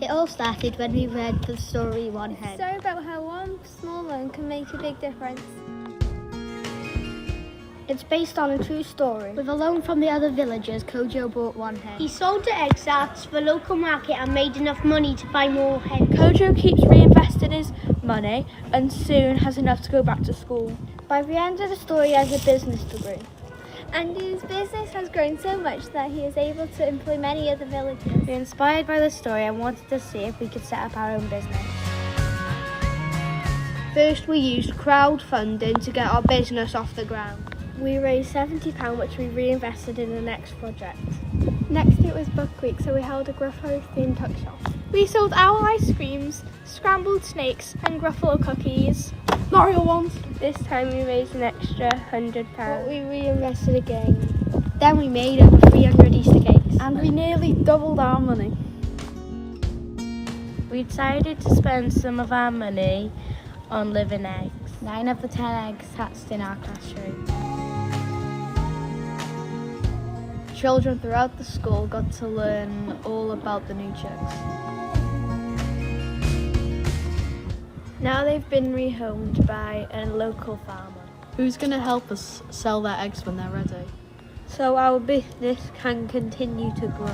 It all started when we read the story One Hen. It's a story about how one small loan can make a big difference. It's based on a true story. With a loan from the other villagers, Kojo bought one hen. He sold the eggs at the local market and made enough money to buy more hens. Kojo keeps reinvesting his money and soon has enough to go back to school. By the end of the story, he has a business degree. And his business has grown so much that he is able to employ many other villagers. We were inspired by the story and wanted to see if we could set up our own business. First, we used crowdfunding to get our business off the ground. We raised £70, which we reinvested in the next project. Next it was Book Week, so we held a Gruffalo-themed tuck shop. We sold owl ice creams, scrambled snakes and Gruffalo cookies. Mario ones. This time we raised an extra £100. But we reinvested again. Then we made over 300 Easter cakes. And we nearly doubled our money. We decided to spend some of our money on living eggs. 9 of the 10 eggs hatched in our classroom. Children throughout the school got to learn all about the new chicks. Now they've been rehomed by a local farmer. Who's going to help us sell their eggs when they're ready? So our business can continue to grow.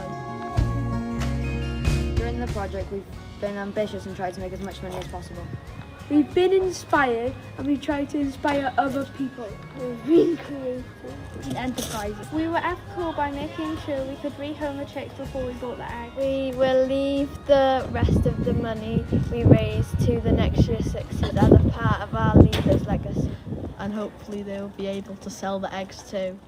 During the project, we've been ambitious and tried to make as much money as possible. We've been inspired and we tried to inspire other people. We've been creative. In enterprises. We were ethical by making sure we could rehome the chicks before we bought the egg. We will leave the rest of the money we raised to the next year sixes as a part of our leaders' legacy. And hopefully they'll be able to sell the eggs too.